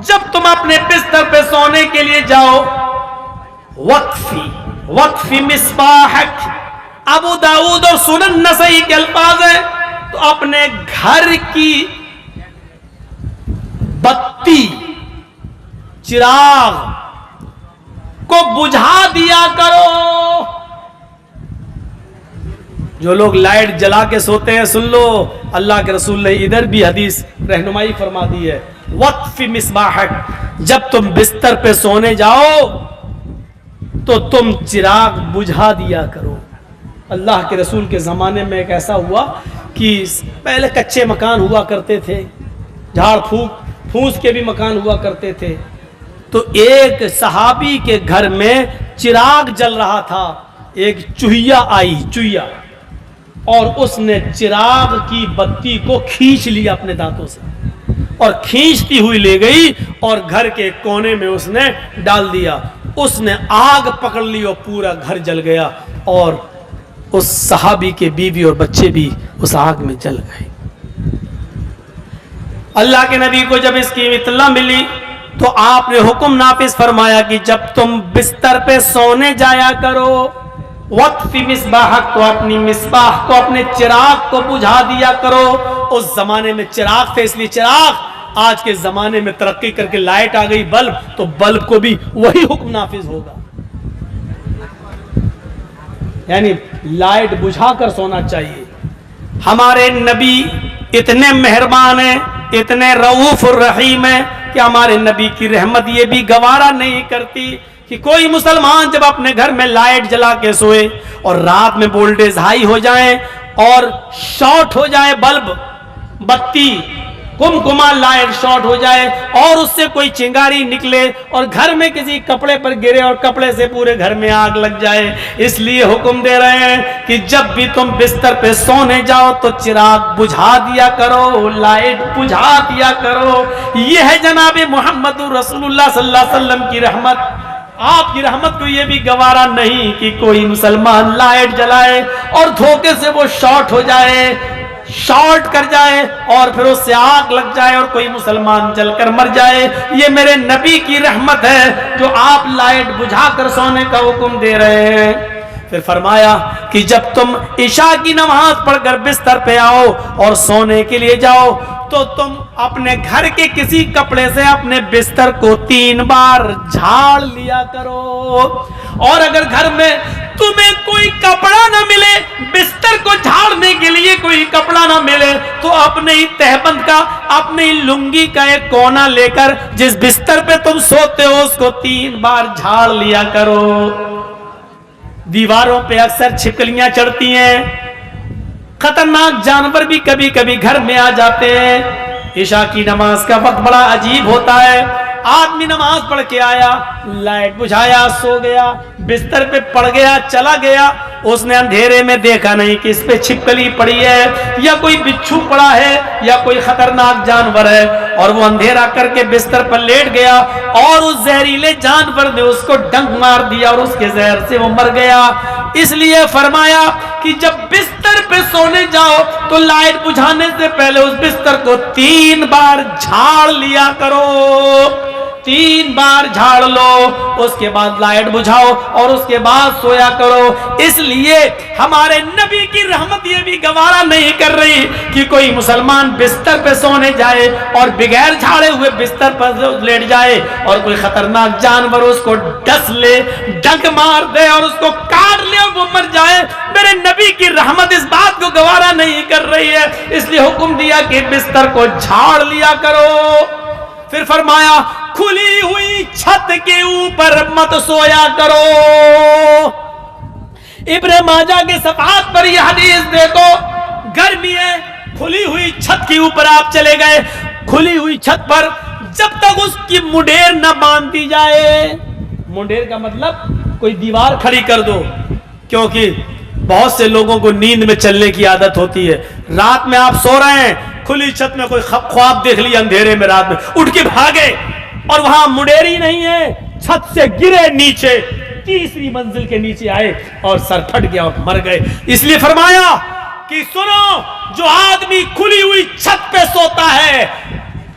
جب تم اپنے بستر پہ سونے کے لیے جاؤ، وقفی مصباحک، ابو داؤد اور سنن نسائی کے الفاظ ہیں، تو اپنے گھر کی بتی، چراغ کو بجھا دیا کرو۔ جو لوگ لائٹ جلا کے سوتے ہیں، سن لو، اللہ کے رسول نے ادھر بھی حدیث رہنمائی فرما دی ہے، وقف مصباحک، جب تم بستر پہ سونے جاؤ تو تم چراغ بجھا دیا کرو۔ اللہ کے رسول کے زمانے میں ایک ایسا ہوا کہ پہلے کچے مکان ہوا کرتے تھے، جھاڑ پھونس کے بھی مکان ہوا کرتے تھے، تو ایک صحابی کے گھر میں چراغ جل رہا تھا، ایک چوہیا آئی، چوہیا، اور اس نے چراغ کی بتی کو کھینچ لیا اپنے دانتوں سے، اور کھینچتی ہوئی لے گئی اور گھر کے کونے میں اس نے ڈال دیا۔ اس نے آگ پکڑ لی اور پورا گھر جل گیا، اور اس صحابی کے بیوی اور بچے بھی اس آگ میں جل گئے۔ اللہ کے نبی کو جب اس کی اطلاع ملی تو آپ نے حکم نافذ فرمایا کہ جب تم بستر پہ سونے جایا کرو، وقف مصباحک، تو اپنی مصباح کو، اپنے چراغ کو بجھا دیا کرو۔ اس زمانے میں چراغ تھے، اس لیے چراغ، آج کے زمانے میں ترقی کر کے لائٹ آ گئی، بلب، تو بلب کو بھی وہی حکم نافذ ہوگا، یعنی لائٹ بجھا کر سونا چاہیے۔ ہمارے نبی اتنے مہربان ہیں، اتنے رؤوف الرحیم ہیں کہ ہمارے نبی کی رحمت یہ بھی گوارا نہیں کرتی کہ کوئی مسلمان جب اپنے گھر میں لائٹ جلا کے سوئے اور رات میں وولٹیج ہائی ہو جائے اور شارٹ ہو جائے بلب، بتی، کمکما لائٹ شارٹ ہو جائے اور اس سے کوئی چنگاری نکلے اور گھر میں کسی کپڑے پر گرے اور کپڑے سے پورے گھر میں آگ لگ جائے، اس لیے حکم دے رہے ہیں کہ جب بھی تم بستر پہ سونے جاؤ تو چراغ بجھا دیا کرو، لائٹ بجھا دیا کرو۔ یہ ہے جناب محمد رسول اللہ صلی اللہ علیہ وسلم کی رحمت۔ آپ کی رحمت کو یہ بھی گوارا نہیں کہ کوئی مسلمان لائٹ جلائے اور دھوکے سے وہ شارٹ ہو جائے، شارٹ کر جائے اور پھر اس سے آگ لگ جائے اور کوئی مسلمان جل کر مر جائے۔ یہ میرے نبی کی رحمت ہے جو آپ لائٹ بجھا کر سونے کا حکم دے رہے ہیں۔ پھر فرمایا کہ جب تم عشاء کی نماز پڑھ کر بستر پہ آؤ اور سونے کے لیے جاؤ تو تم اپنے گھر کے کسی کپڑے سے اپنے بستر کو 3 بار جھاڑ لیا کرو، اور اگر گھر میں تمہیں کوئی کپڑا نہ ملے، بستر کو جھاڑنے کے لیے کوئی کپڑا نہ ملے، تو اپنے ہی تہبند کا، اپنے ہی لنگی کا ایک کونا لے کر جس بستر پہ تم سوتے ہو اس کو 3 بار جھاڑ لیا کرو۔ دیواروں پہ اکثر چھپکلیاں چڑھتی ہیں، خطرناک جانور بھی کبھی کبھی گھر میں آ جاتے ہیں۔ عشاء کی نماز کا وقت بڑا عجیب ہوتا ہے، آدمی نماز پڑھ کے آیا، لائٹ بجھایا، سو گیا، بستر پہ پڑ گیا، چلا گیا، اس نے اندھیرے میں دیکھا نہیں کہ اس پہ چھپکلی پڑی ہے یا کوئی بچھو پڑا ہے یا کوئی خطرناک جانور ہے، اور وہ اندھیرا کر کے بستر پر لیٹ گیا اور اس زہریلے جانور نے اس کو ڈنک مار دیا اور اس کے زہر سے وہ مر گیا۔ اس لیے فرمایا کہ جب بستر پہ سونے جاؤ تو لائٹ بجھانے سے پہلے اس بستر کو 3 بار جھاڑ لیا کرو، 3 بار جھاڑ لو، اس کے بعد لائٹ بجھاؤ اور اس کے بعد سویا کرو۔ اس لیے ہمارے نبی کی رحمت یہ بھی گوارا نہیں کر رہی کہ کوئی مسلمان بستر پہ سونے جائے اور بغیر جھاڑے ہوئے بستر پر لیٹ جائے اور کوئی خطرناک جانور اس کو ڈس لے، ڈنک مار دے اور اس کو کاٹ لے اور وہ مر جائے۔ میرے نبی کی رحمت اس بات کو گوارا نہیں کر رہی ہے، اس لیے حکم دیا کہ بستر کو جھاڑ لیا کرو۔ پھر فرمایا کھلی ہوئی چھت کے اوپر مت سویا کرو۔ ابن ماجہ کے صفحات پر یہ حدیث دیکھو، گرمی ہے، کھلی ہوئی چھت کے اوپر آپ چلے گئے، کھلی ہوئی چھت پر جب تک اس کی منڈیر نہ باندھ دی جائے، منڈیر کا مطلب کوئی دیوار کھڑی کر دو، کیونکہ بہت سے لوگوں کو نیند میں چلنے کی عادت ہوتی ہے، رات میں آپ سو رہے ہیں، کھلی چھت میں کوئی خواب دیکھ لیا اندھیرے میں، رات میں اٹھ کے بھاگے اور وہاں منڈیری نہیں ہے، چھت سے گرے نیچے، 3ری منزل کے نیچے آئے اور سر پھٹ گیا اور مر گئے۔ اس لیے فرمایا کہ سنو، جو آدمی کھلی ہوئی چھت پہ سوتا ہے،